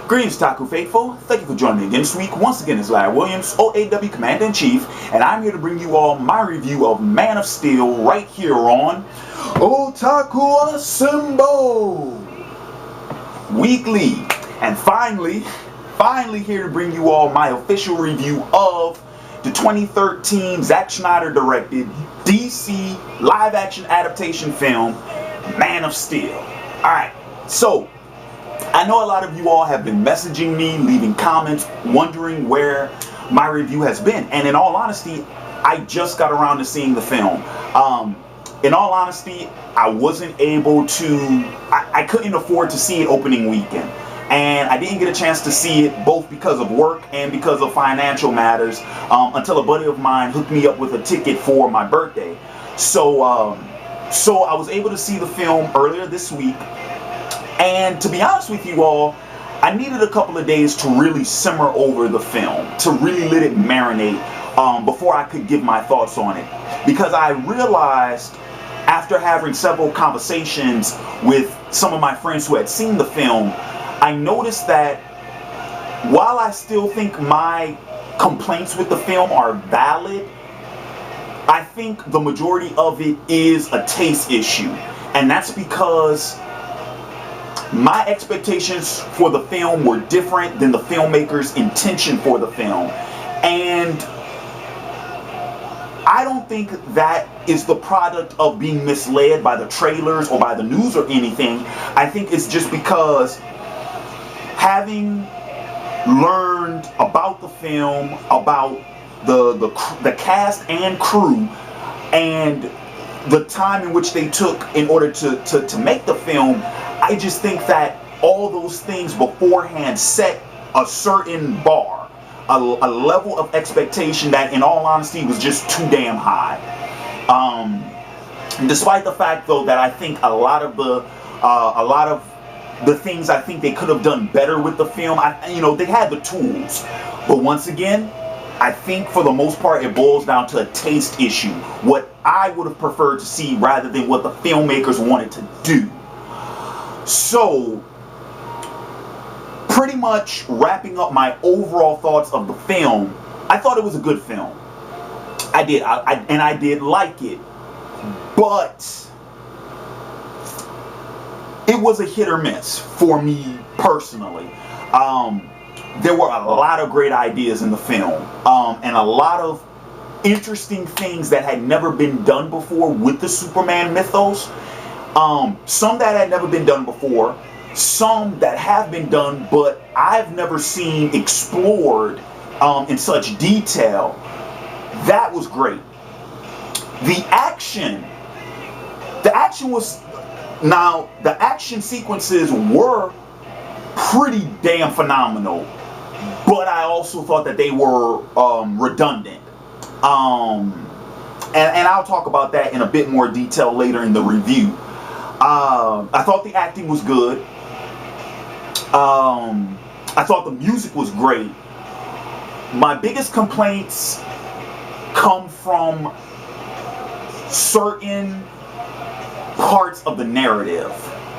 Greetings, Taku Faithful. Thank you for joining me again this week. Once again, it's Larry Williams, OAW Commander-in-Chief, and I'm here to bring you all my review of Man of Steel right here on Otaku Assemble Weekly. And finally here to bring you all my official review of the 2013 Zack Snyder directed DC live-action adaptation film, Man of Steel. Alright, so I know a lot of you all have been messaging me, leaving comments, wondering where my review has been. And in all honesty, I just got around to seeing the film. In all honesty, I wasn't able to, I couldn't afford to see it opening weekend. And I didn't get a chance to see it both because of work and because of financial matters until a buddy of mine hooked me up with a ticket for my birthday. So I was able to see the film earlier this week. And to be honest with you all, I needed a couple of days to really simmer over the film, to really let it marinate before I could give my thoughts on it. Because I realized after having several conversations with some of my friends who had seen the film, I noticed that while I still think my complaints with the film are valid, I think the majority of it is a taste issue. And that's because my expectations for the film were different than the filmmaker's intention for the film. And I don't think that is the product of being misled by the trailers or by the news or anything. I think it's just because having learned about the film, about the cast and crew, and the time in which they took in order to make the film, I just think that all those things beforehand set a certain bar, a level of expectation that in all honesty was just too damn high. Despite the fact though that I think a lot of the things I think they could have done better with the film, they had the tools, but once again, I think for the most part it boils down to a taste issue. What I would have preferred to see rather than what the filmmakers wanted to do. So, pretty much wrapping up my overall thoughts of the film, I thought it was a good film. I did, and I did like it, but it was a hit or miss for me personally. There were a lot of great ideas in the film, and a lot of interesting things that had never been done before with the Superman mythos. Some that had never been done before, some that have been done, but I've never seen explored in such detail. That was great. The action was, now the action sequences were pretty damn phenomenal, but I also thought that they were redundant. And I'll talk about that in a bit more detail later in the review. I thought the acting was good. I thought the music was great. My biggest complaints come from certain parts of the narrative,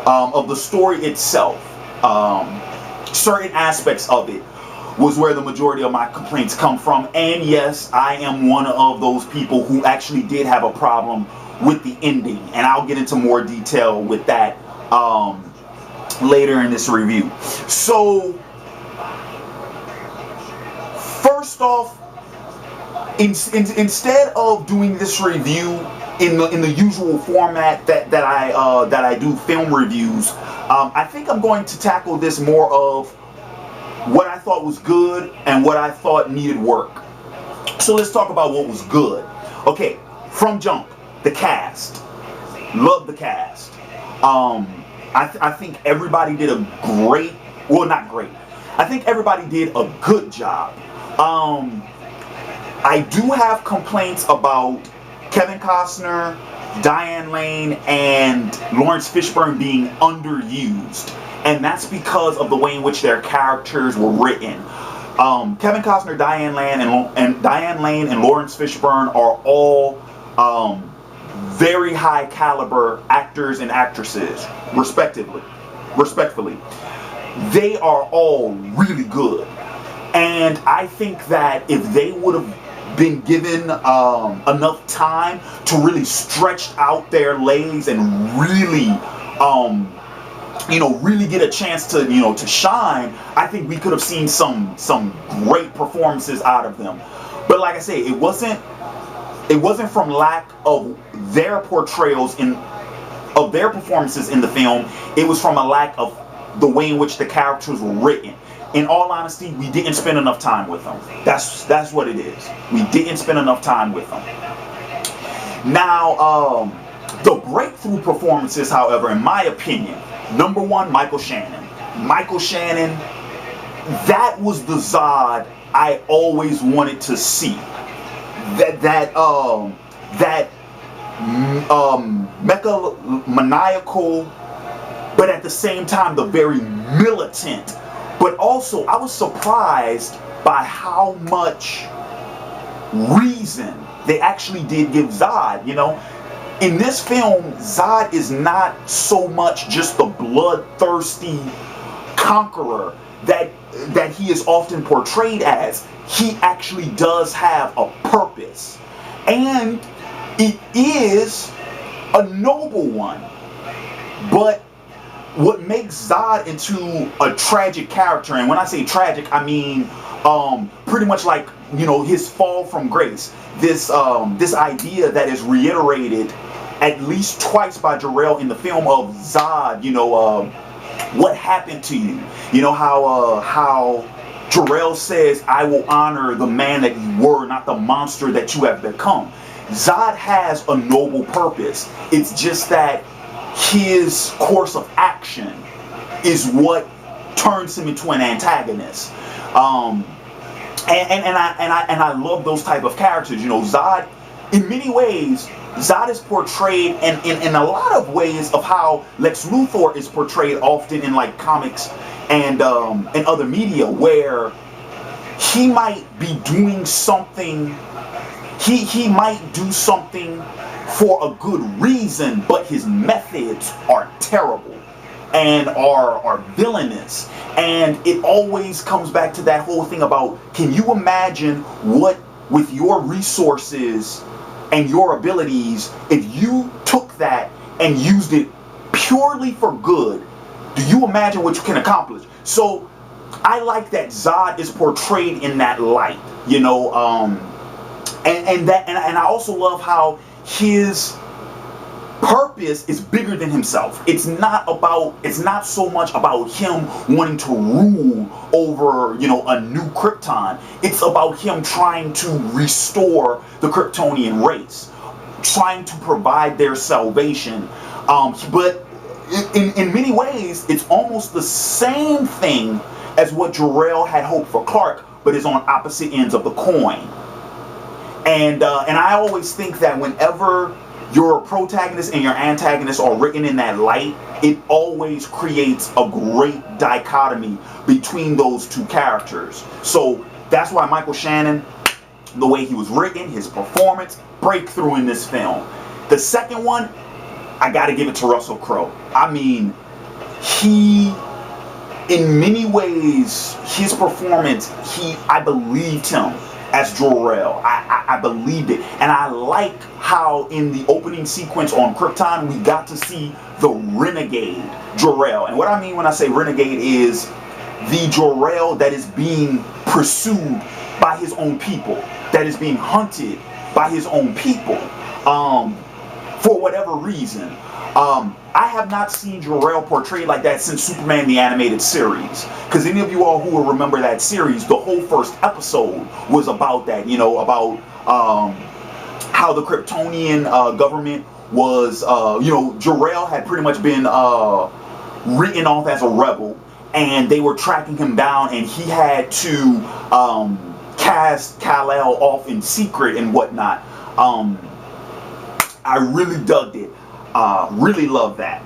of the story itself. Certain aspects of it was where the majority of my complaints come from. And yes, I am one of those people who actually did have a problem with the ending, and I'll get into more detail with that later in this review. So first off, instead of doing this review in the usual format that I do film reviews, I think I'm going to tackle this more of what I thought was good and what I thought needed work. So let's talk about what was good. Okay, from jump, the cast. Love the cast. I think everybody did a great, well, not great. I think everybody did a good job. I do have complaints about Kevin Costner, Diane Lane, and Laurence Fishburne being underused. And that's because of the way in which their characters were written. Kevin Costner, Diane Lane, and Laurence Fishburne are all very high caliber actors and actresses, respectively. they are all really good. And I think that if they would have been given enough time to really stretch out their legs and really, really get a chance to, to shine, I think we could have seen some great performances out of them. But like I say, it wasn't from lack of their portrayals of their performances in the film. It was from a lack of the way in which the characters were written. In all honesty, we didn't spend enough time with them. That's what it is. We didn't spend enough time with them. Now, the breakthrough performances, however, in my opinion, number one, Michael Shannon. Michael Shannon, that was the Zod I always wanted to see. That megalomaniacal, but at the same time the very militant. But also, I was surprised by how much reason they actually did give Zod. In this film, Zod is not so much just the bloodthirsty conqueror that he is often portrayed as. He actually does have a purpose, and it is a noble one. But what makes Zod into a tragic character, and when I say tragic, I mean pretty much like, his fall from grace. This idea that is reiterated at least twice by Jerel in the film of Zod. What happened to you? How Jerel says, "I will honor the man that you were, not the monster that you have become." Zod has a noble purpose. It's just that his course of action is what turns him into an antagonist. And I love those type of characters. Zod, in many ways, Zod is portrayed in a lot of ways of how Lex Luthor is portrayed often in like comics and other media, where he might be doing something. He might do something for a good reason, but his methods are terrible and are villainous. And it always comes back to that whole thing about, can you imagine what, with your resources and your abilities, if you took that and used it purely for good, do you imagine what you can accomplish? So I like that Zod is portrayed in that light, and I also love how his purpose is bigger than himself. It's not so much about him wanting to rule over, a new Krypton. It's about him trying to restore the Kryptonian race, trying to provide their salvation. But in many ways, it's almost the same thing as what Jerel had hoped for Clark, but is on opposite ends of the coin. And I always think that whenever your protagonist and your antagonist are written in that light, it always creates a great dichotomy between those two characters. So that's why Michael Shannon, the way he was written, his performance, breakthrough in this film. The second one, I gotta give it to Russel Crowe. I mean, he, in many ways, his performance, I believed him as Jor-el. I believed it. And I like how in the opening sequence on Krypton, we got to see the renegade Jor-el. And what I mean when I say renegade is the Jor-el that is being pursued by his own people, that is being hunted by his own people, for whatever reason. I have not seen Jor-el portrayed like that since Superman the Animated Series. Because any of you all who will remember that series, the whole first episode was about that, about how the Kryptonian government was, Jor-el had pretty much been written off as a rebel, and they were tracking him down, and he had to cast Kal-el off in secret and whatnot. I really dug it. Really love that.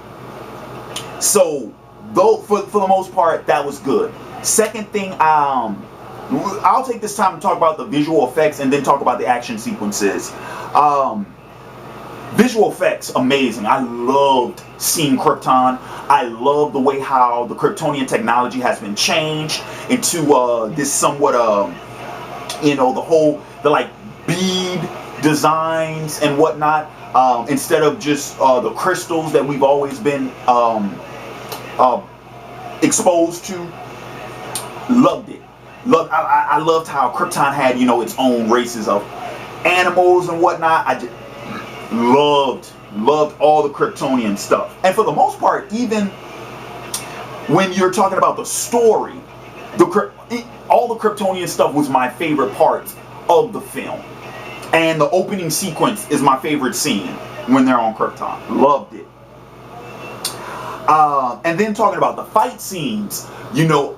So, though for the most part, that was good. Second thing, I'll take this time to talk about the visual effects and then talk about the action sequences. Visual effects, amazing. I loved seeing Krypton. I love the way how the Kryptonian technology has been changed into this somewhat, the like bead designs and whatnot, instead of just the crystals that we've always been exposed to. Loved it. I loved how Krypton had, its own races of animals and whatnot. I just loved all the Kryptonian stuff. And for the most part, even when you're talking about the story, all the Kryptonian stuff was my favorite parts of the film. And the opening sequence is my favorite scene when they're on Krypton. Loved it. And then talking about the fight scenes,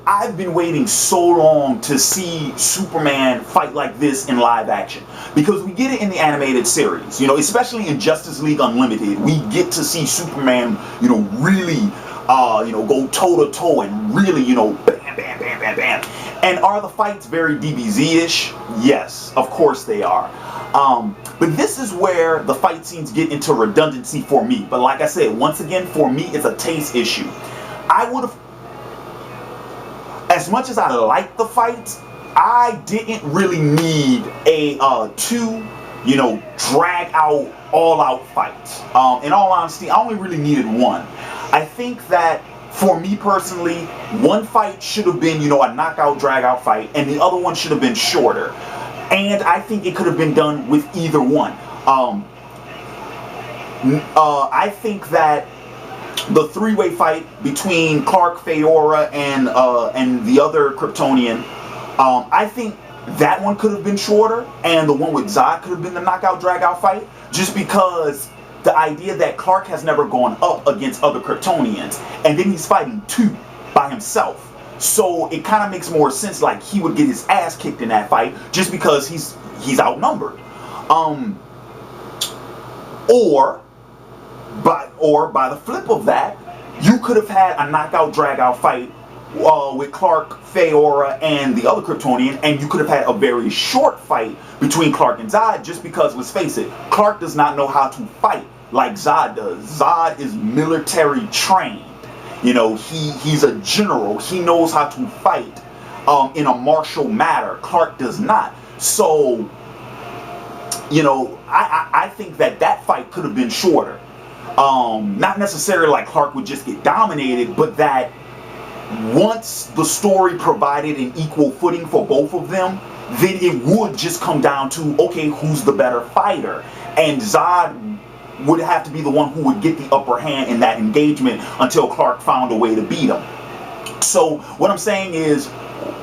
I've been waiting so long to see Superman fight like this in live action, because we get it in the animated series, especially in Justice League Unlimited. We get to see Superman, really, go toe to toe and really, bam, bam, bam, bam, bam. And are the fights very DBZ-ish? Yes, of course they are. But this is where the fight scenes get into redundancy for me. But like I said, once again, for me, it's a taste issue. I would have, as much as I like the fights, I didn't really need a two, drag out, all out fights. In all honesty, I only really needed one. I think that for me personally, one fight should have been, a knockout, drag out fight, and the other one should have been shorter. And I think it could have been done with either one. I think that the three-way fight between Clark, Faora, and the other Kryptonian, I think that one could have been shorter, and the one with Zod could have been the knockout, drag-out fight, just because the idea that Clark has never gone up against other Kryptonians, and then he's fighting two by himself. So it kind of makes more sense, like he would get his ass kicked in that fight just because he's outnumbered. Or by the flip of that, you could have had a knockout, drag out fight with Clark, Faora, and the other Kryptonian, and you could have had a very short fight between Clark and Zod, just because, let's face it, Clark does not know how to fight like Zod does. Zod is military trained. He's a general. He knows how to fight in a martial manner. Clark does not. So, I think that fight could have been shorter. Not necessarily like Clark would just get dominated, but that once the story provided an equal footing for both of them, then it would just come down to, okay, who's the better fighter? And Zod would have to be the one who would get the upper hand in that engagement until Clark found a way to beat him. So what I'm saying is,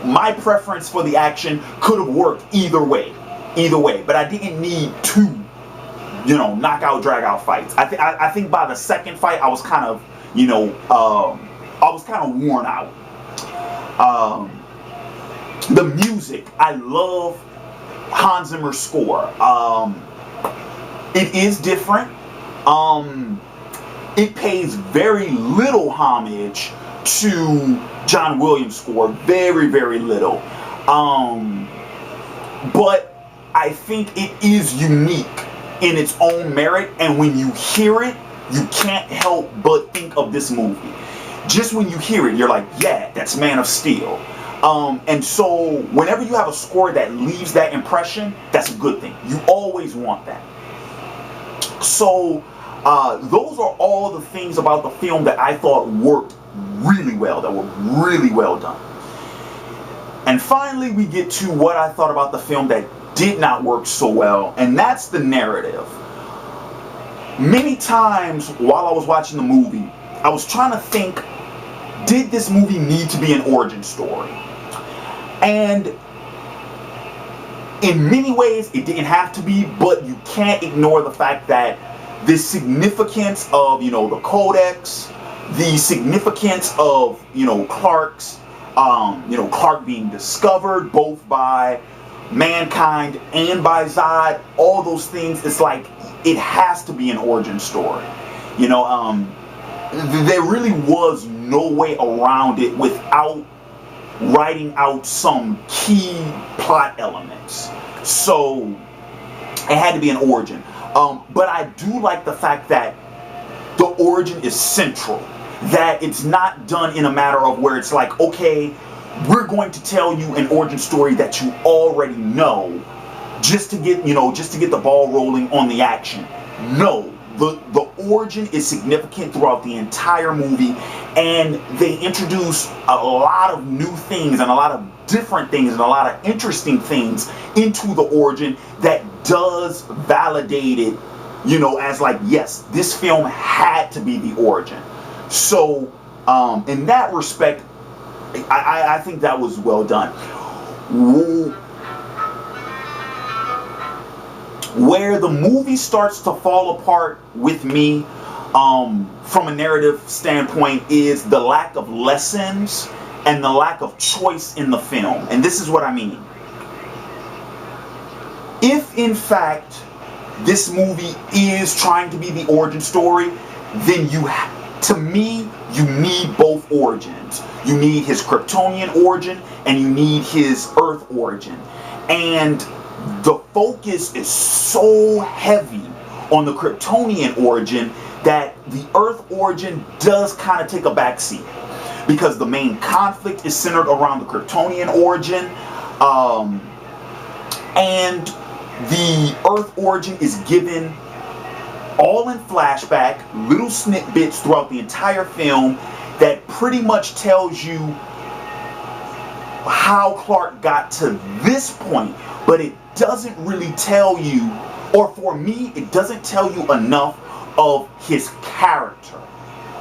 my preference for the action could have worked either way, but I didn't need two, knockout, drag out fights. I think by the second fight I was kind of, worn out. The music, I love Hans Zimmer's score. It is different. It pays very little homage to John Williams' score. Very, very little. But I think it is unique in its own merit, and when you hear it, you can't help but think of this movie. Just when you hear it, you're like, yeah, that's Man of Steel. And so whenever you have a score that leaves that impression, that's a good thing. You always want that. So those are all the things about the film that I thought worked really well, that were really well done. And finally, we get to what I thought about the film that did not work so well, and that's the narrative. Many times while I was watching the movie, I was trying to think, did this movie need to be an origin story? And in many ways, it didn't have to be, but you can't ignore the fact that the significance of, the Codex, the significance of, Clark's, Clark being discovered both by mankind and by Zod, all those things, it's like, it has to be an origin story. There really was no way around it without writing out some key plot elements. So It had to be an origin. But I do like the fact that the origin is central. That it's not done in a matter of where it's like, okay, we're going to tell you an origin story that you already know, just to get the ball rolling on the action. No, the origin is significant throughout the entire movie, and they introduce a lot of new things and a lot of different things and a lot of interesting things into the origin that does validate it, as like, yes, this film had to be the origin. So in that respect, I think that was well done. Where the movie starts to fall apart with me, from a narrative standpoint, is the lack of lessons and the lack of choice in the film. And this is what I mean. If in fact this movie is trying to be the origin story, then to me, you need both origins. You need his Kryptonian origin and you need his Earth origin. And the focus is so heavy on the Kryptonian origin that the Earth origin does kind of take a backseat, because the main conflict is centered around the Kryptonian origin, and the Earth origin is given all in flashback, little snippets throughout the entire film that pretty much tells you how Clark got to this point, but it doesn't really tell you, or for me, it doesn't tell you enough of his character.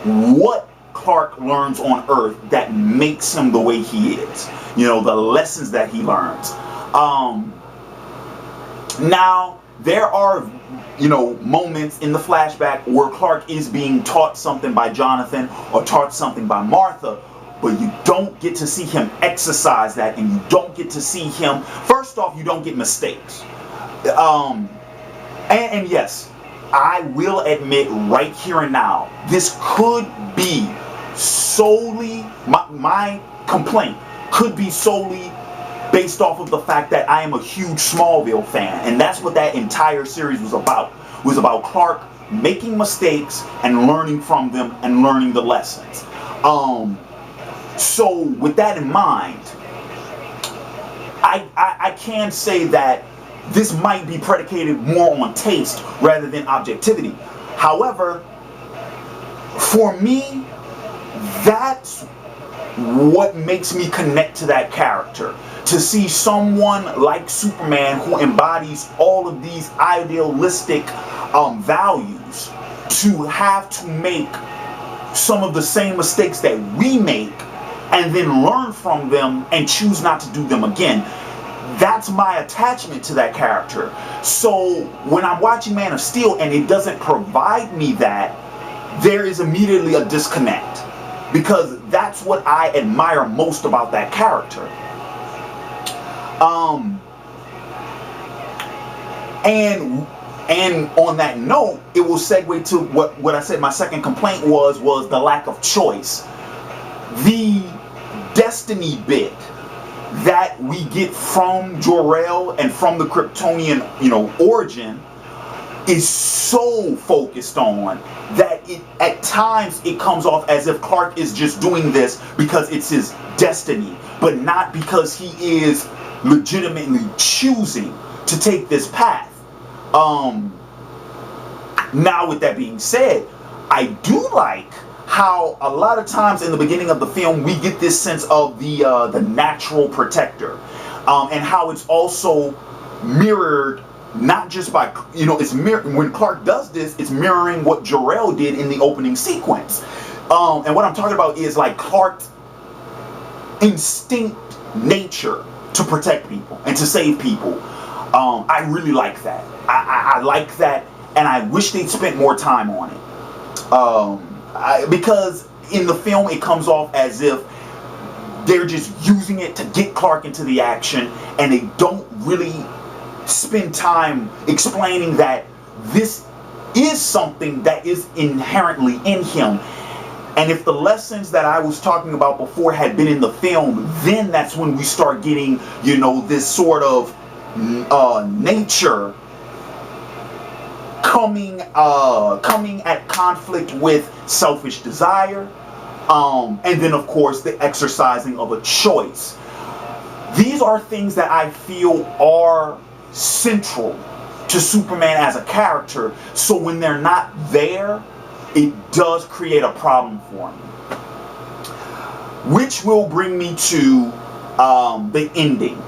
What Clark learns on Earth that makes him the way he is. The lessons that he learns. Now, there are, moments in the flashback where Clark is being taught something by Jonathan or taught something by Martha, but you don't get to see him exercise that, and you don't get to see him. First off, you don't get mistakes. And yes, I will admit right here and now, this could be solely, my complaint could be solely based off of the fact that I am a huge Smallville fan, and that's what that entire series was about. It was about Clark making mistakes and learning from them and learning the lessons. So with that in mind, I can say that this might be predicated more on taste rather than objectivity. However, for me, that's what makes me connect to that character. To see someone like Superman who embodies all of these idealistic values, to have to make some of the same mistakes that we make and then learn from them and choose not to do them again. That's my attachment to that character. So when I'm watching Man of Steel and it doesn't provide me that, there is immediately a disconnect, because that's what I admire most about that character. And on that note, it will segue to what I said my second complaint was the lack of choice. The destiny bit that we get from Jor-el and from the Kryptonian, origin is so focused on that at times it comes off as if Clark is just doing this because it's his destiny, but not because he is legitimately choosing to take this path. Now, with that being said, I do like how a lot of times in the beginning of the film we get this sense of the natural protector, and how it's also mirrored, not just by, it's when Clark does this, it's mirroring what Jerel did in the opening sequence. And what I'm talking about is like Clark's instinct nature to protect people and to save people. I really like that. I like that, and I wish they'd spent more time on it. Because in the film it comes off as if they're just using it to get Clark into the action, and they don't really spend time explaining that this is something that is inherently in him. And if the lessons that I was talking about before had been in the film, then that's when we start getting, this sort of nature coming at conflict with selfish desire, and then of course the exercising of a choice. These are things that I feel are central to Superman as a character, so when they're not there, it does create a problem for me. Which will bring me to the ending.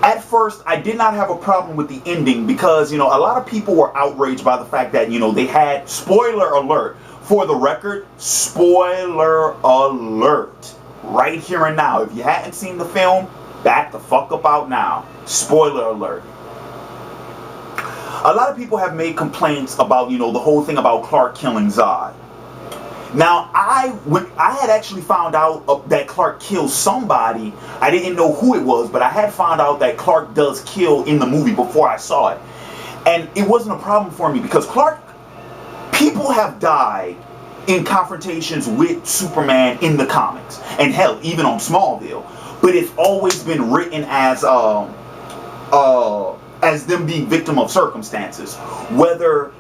At first, I did not have a problem with the ending because, a lot of people were outraged by the fact that, they had, spoiler alert, for the record, spoiler alert, right here and now. If you hadn't seen the film, back the fuck up out now. Spoiler alert. A lot of people have made complaints about, the whole thing about Clark killing Zod. Now, I had actually found out that Clark kills somebody. I didn't know who it was, but I had found out that Clark does kill in the movie before I saw it. And it wasn't a problem for me because people have died in confrontations with Superman in the comics. And hell, even on Smallville. But it's always been written as them being victim of circumstances. Whether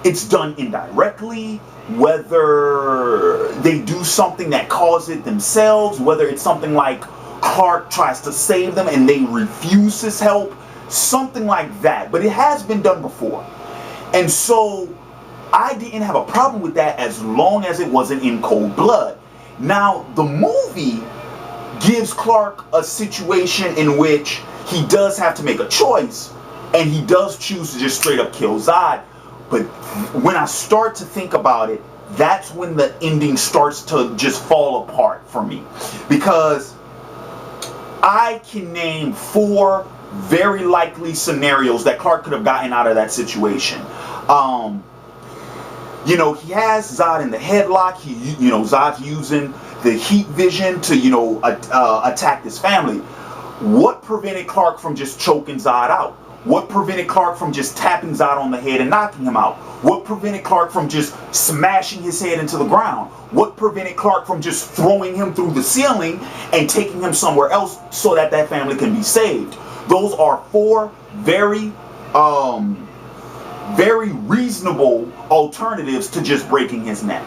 it's done indirectly, whether they do something that causes it themselves, whether it's something like Clark tries to save them and they refuse his help, something like that. But it has been done before. And so I didn't have a problem with that as long as it wasn't in cold blood. Now, the movie gives Clark a situation in which he does have to make a choice, and he does choose to just straight up kill Zod. But when I start to think about it, that's when the ending starts to just fall apart for me. Because I can name 4 very likely scenarios that Clark could have gotten out of that situation. He has Zod in the headlock. Zod's using the heat vision to, attack his family. What prevented Clark from just choking Zod out? What prevented Clark from just tapping Zod on the head and knocking him out? What prevented Clark from just smashing his head into the ground? What prevented Clark from just throwing him through the ceiling and taking him somewhere else so that that family can be saved? Those are 4 very reasonable alternatives to just breaking his neck.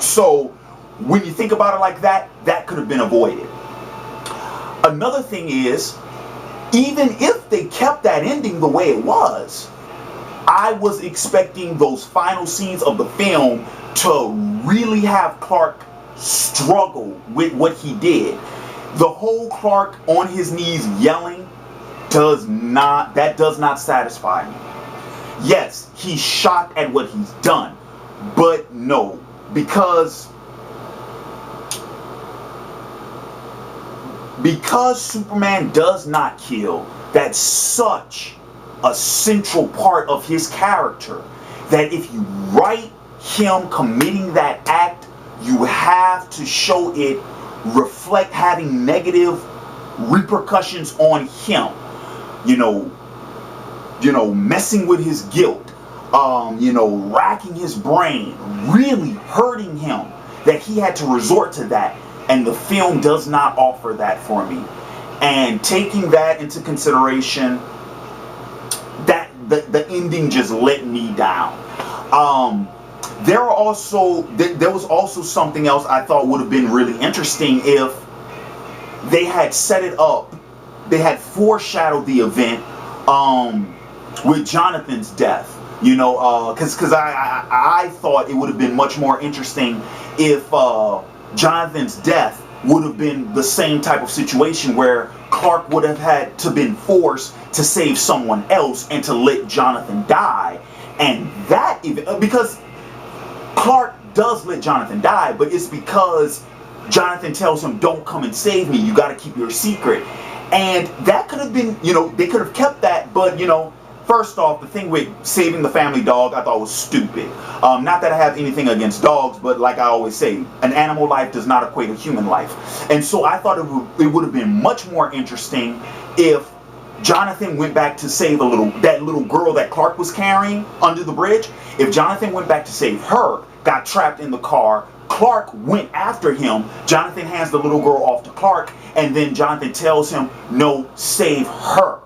So when you think about it like that, that could have been avoided. Another thing is, even if they kept that ending the way it was, I was expecting those final scenes of the film to really have Clark struggle with what he did. The whole Clark on his knees yelling does not satisfy me. Yes, he's shocked at what he's done, but no, because Superman does not kill, that's such a central part of his character that if you write him committing that act, you have to show it reflect having negative repercussions on him. Messing with his guilt, racking his brain, really hurting him, that he had to resort to that. And the film does not offer that for me. And taking that into consideration, that the ending just let me down. There was also something else I thought would have been really interesting if they had set it up. They had foreshadowed the event with Jonathan's death. Because I thought it would have been much more interesting if Jonathan's death would have been the same type of situation where Clark would have had to been forced to save someone else and to let Jonathan die. And that, because Clark does let Jonathan die, but it's because Jonathan tells him, don't come and save me, you got to keep your secret. And that could have been, they could have kept that, but first off, the thing with saving the family dog I thought was stupid. Not that I have anything against dogs, but like I always say, an animal life does not equate to human life. And so I thought it would have been much more interesting if Jonathan went back to save that little girl that Clark was carrying under the bridge. If Jonathan went back to save her, got trapped in the car, Clark went after him, Jonathan hands the little girl off to Clark, and then Jonathan tells him, no, save her.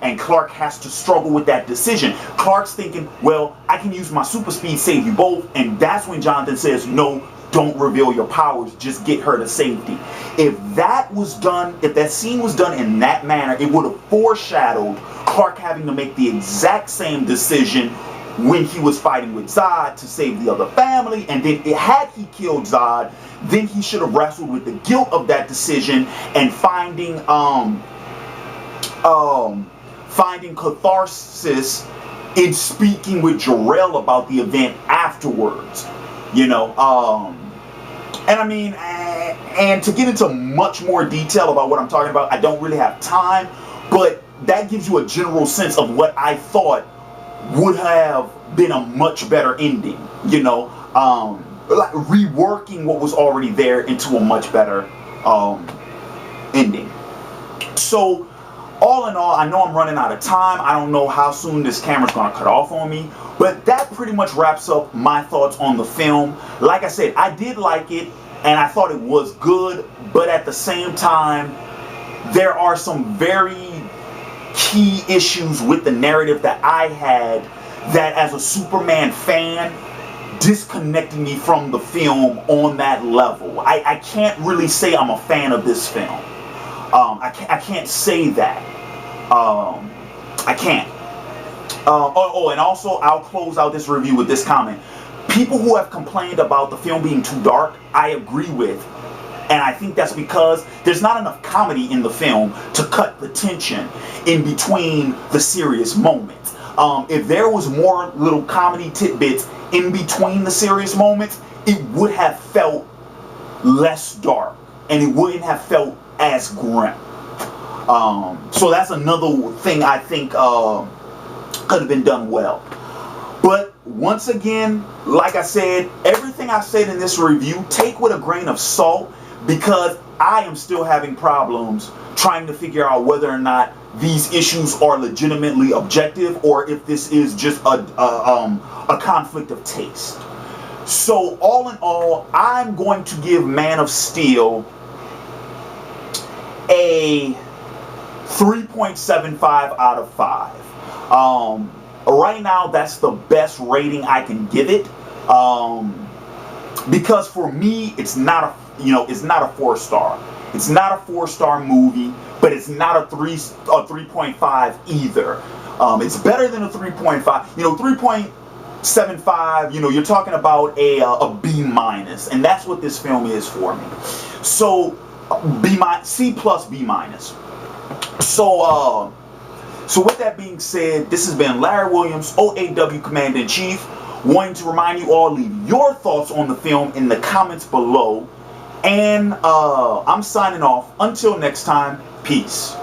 and Clark has to struggle with that decision. Clark's thinking, well, I can use my super speed, save you both, and that's when Jonathan says, no, don't reveal your powers, just get her to safety. If that was done, if that scene was done in that manner, it would have foreshadowed Clark having to make the exact same decision when he was fighting with Zod to save the other family. And then had he killed Zod, then he should have wrestled with the guilt of that decision and finding catharsis in speaking with Jerel about the event afterwards. You know, and I mean, and to get into much more detail about what I'm talking about, I don't really have time, but that gives you a general sense of what I thought would have been a much better ending, you know, like reworking what was already there into a much better ending. So all in all, I know I'm running out of time. I don't know how soon this camera's gonna cut off on me, but that pretty much wraps up my thoughts on the film. Like I said, I did like it and I thought it was good, but at the same time, there are some very key issues with the narrative that I had that, as a Superman fan, disconnected me from the film on that level. I can't really say I'm a fan of this film. I can't say that. I can't. And also, I'll close out this review with this comment. People who have complained about the film being too dark, I agree with. And I think that's because there's not enough comedy in the film to cut the tension in between the serious moments. If there was more little comedy tidbits in between the serious moments, it would have felt less dark and it wouldn't have felt as grim. So that's another thing I think could have been done well. But once again, like I said, everything I said in this review, take with a grain of salt, because I am still having problems trying to figure out whether or not these issues are legitimately objective or if this is just a conflict of taste. So all in all, I'm going to give Man of Steel a 3.75 out of 5. Right now, that's the best rating I can give it, because for me, it's not a 4-star. It's not a 4-star movie, but it's not a 3.5 either. It's better than a 3.5. 3.75. You're talking about a B minus, and that's what this film is for me. So C plus B minus. So with that being said, this has been Larry Williams, OAW Commander-in-Chief, wanting to remind you all, leave your thoughts on the film in the comments below. And I'm signing off. Until next time, peace.